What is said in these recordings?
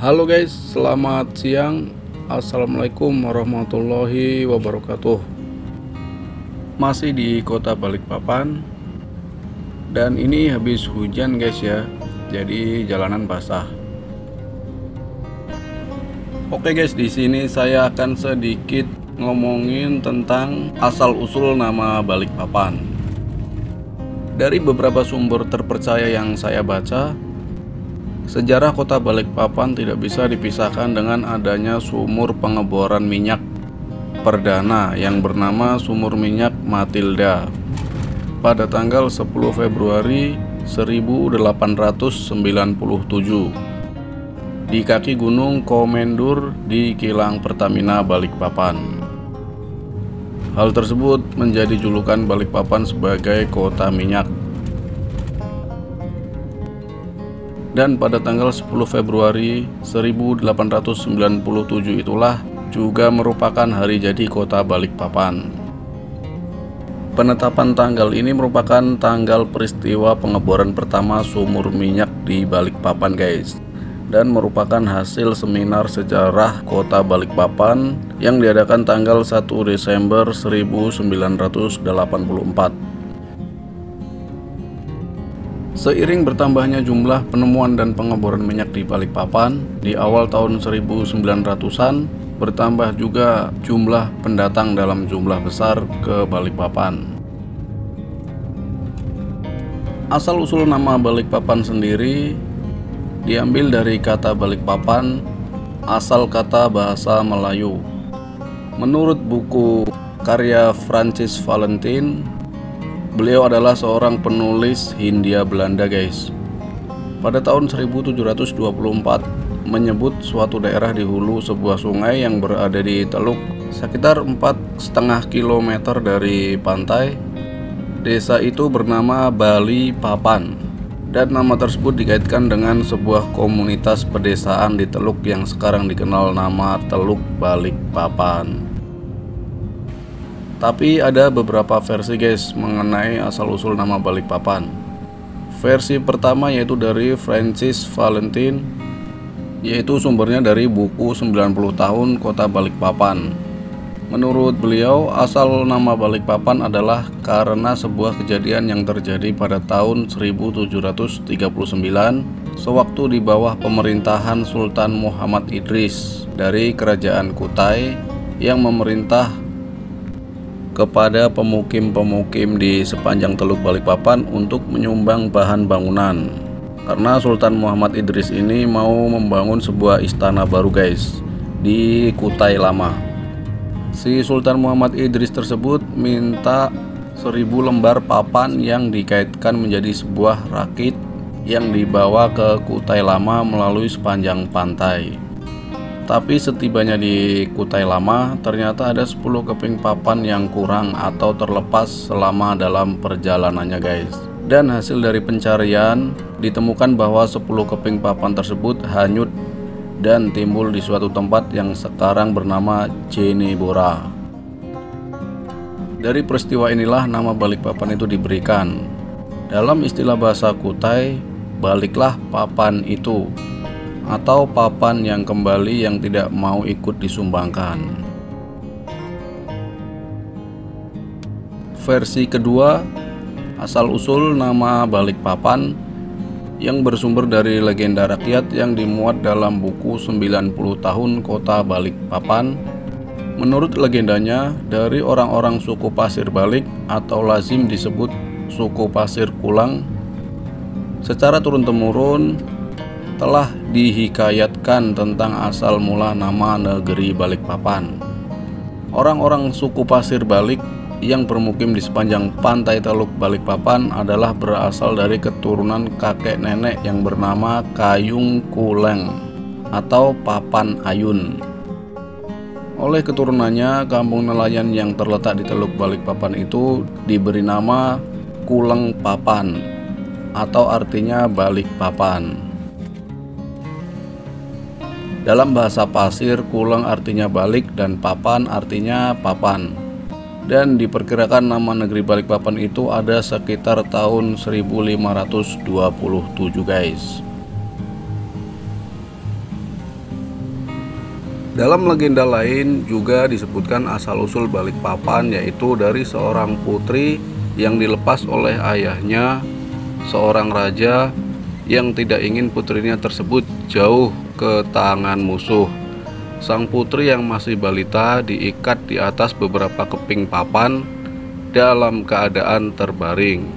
Halo guys, selamat siang. Assalamualaikum warahmatullahi wabarakatuh. Masih di kota Balikpapan. Dan ini habis hujan guys ya. Jadi jalanan basah. Oke guys, di sini saya akan sedikit ngomongin tentang asal-usul nama Balikpapan. Dari beberapa sumber terpercaya yang saya baca, sejarah kota Balikpapan tidak bisa dipisahkan dengan adanya sumur pengeboran minyak perdana yang bernama Sumur Minyak Matilda pada tanggal 10 Februari 1897 di kaki Gunung Komendur di kilang Pertamina Balikpapan. Hal tersebut menjadi julukan Balikpapan sebagai kota minyak. Dan pada tanggal 10 Februari 1897 itulah juga merupakan hari jadi kota Balikpapan. Penetapan tanggal ini merupakan tanggal peristiwa pengeboran pertama sumur minyak di Balikpapan guys, dan merupakan hasil seminar sejarah kota Balikpapan yang diadakan tanggal 1 Desember 1984. Seiring bertambahnya jumlah penemuan dan pengeboran minyak di Balikpapan, di awal tahun 1900-an bertambah juga jumlah pendatang dalam jumlah besar ke Balikpapan. Asal-usul nama Balikpapan sendiri diambil dari kata Balikpapan, asal kata bahasa Melayu. Menurut buku karya Francis Valentin, beliau adalah seorang penulis Hindia Belanda guys. Pada tahun 1724 menyebut suatu daerah di hulu sebuah sungai yang berada di teluk sekitar 4,5 km dari pantai. Desa itu bernama Balikpapan, dan nama tersebut dikaitkan dengan sebuah komunitas pedesaan di teluk yang sekarang dikenal nama Teluk Balikpapan. Tapi ada beberapa versi guys mengenai asal-usul nama Balikpapan. Versi pertama yaitu dari Francis Valentin, yaitu sumbernya dari buku 90 tahun Kota Balikpapan. Menurut beliau, asal nama Balikpapan adalah karena sebuah kejadian yang terjadi pada tahun 1739 sewaktu di bawah pemerintahan Sultan Muhammad Idris dari Kerajaan Kutai yang memerintah kepada pemukim-pemukim di sepanjang Teluk Balikpapan untuk menyumbang bahan bangunan. Karena Sultan Muhammad Idris ini mau membangun sebuah istana baru guys di Kutai Lama. Si Sultan Muhammad Idris tersebut minta 1000 lembar papan yang dikaitkan menjadi sebuah rakit yang dibawa ke Kutai Lama melalui sepanjang pantai. Tapi setibanya di Kutai Lama, ternyata ada 10 keping papan yang kurang atau terlepas selama dalam perjalanannya guys. Dan hasil dari pencarian ditemukan bahwa 10 keping papan tersebut hanyut dan timbul di suatu tempat yang sekarang bernama Jenebora. Dari peristiwa inilah nama Balikpapan itu diberikan. Dalam istilah bahasa Kutai, baliklah papan itu, atau papan yang kembali yang tidak mau ikut disumbangkan. Versi kedua, asal-usul nama Balikpapan yang bersumber dari legenda rakyat yang dimuat dalam buku 90 tahun Kota Balikpapan. Menurut legendanya, dari orang-orang suku Pasir Balik atau lazim disebut suku Pasir Kulang, secara turun-temurun telah dihikayatkan tentang asal mula nama negeri Balikpapan. Orang-orang suku Pasir Balik yang bermukim di sepanjang pantai Teluk Balikpapan adalah berasal dari keturunan kakek nenek yang bernama Kayung Kuleng atau Papan Ayun. Oleh keturunannya, kampung nelayan yang terletak di Teluk Balikpapan itu diberi nama Kuleng Papan atau artinya Balikpapan. Dalam bahasa Pasir, Kuleng artinya balik dan Papan artinya papan. Dan diperkirakan nama negeri Balikpapan itu ada sekitar tahun 1527 guys. Dalam legenda lain juga disebutkan asal-usul Balikpapan, yaitu dari seorang putri yang dilepas oleh ayahnya, seorang raja yang tidak ingin putrinya tersebut jauh ke tangan musuh. Sang putri yang masih balita diikat di atas beberapa keping papan dalam keadaan terbaring.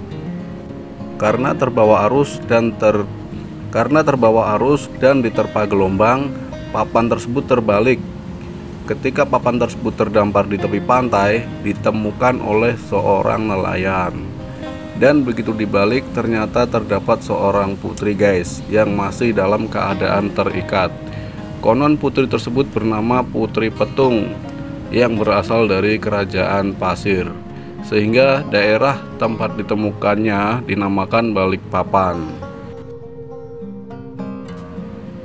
Karena terbawa arus dan diterpa gelombang, papan tersebut terbalik. Ketika papan tersebut terdampar di tepi pantai, ditemukan oleh seorang nelayan. Dan begitu dibalik, ternyata terdapat seorang putri guys, yang masih dalam keadaan terikat. Konon putri tersebut bernama Putri Petung, yang berasal dari kerajaan pasir, sehingga daerah tempat ditemukannya dinamakan Balikpapan.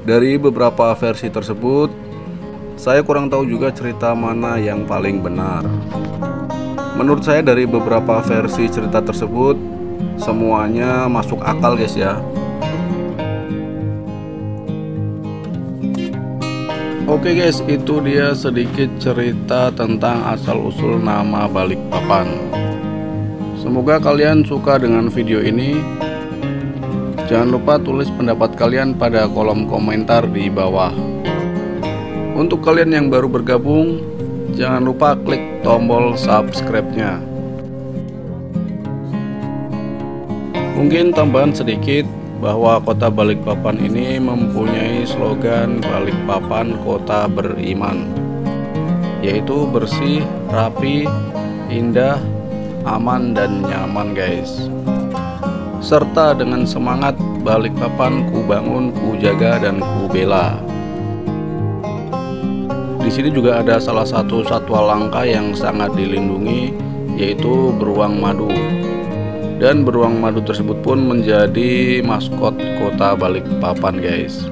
Dari beberapa versi tersebut, saya kurang tahu juga cerita mana yang paling benar. Menurut saya dari beberapa versi cerita tersebut, semuanya masuk akal guys ya. Oke guys, itu dia sedikit cerita tentang asal-usul nama Balikpapan. Semoga kalian suka dengan video ini. Jangan lupa tulis pendapat kalian pada kolom komentar di bawah. Untuk kalian yang baru bergabung, jangan lupa klik tombol subscribe-nya. Mungkin tambahan sedikit bahwa kota Balikpapan ini mempunyai slogan Balikpapan Kota Beriman, yaitu bersih, rapi, indah, aman, dan nyaman guys. Serta dengan semangat Balikpapan ku bangun, ku jaga, dan ku bela. Di sini juga ada salah satu satwa langka yang sangat dilindungi, yaitu beruang madu. Dan beruang madu tersebut pun menjadi maskot kota Balikpapan guys.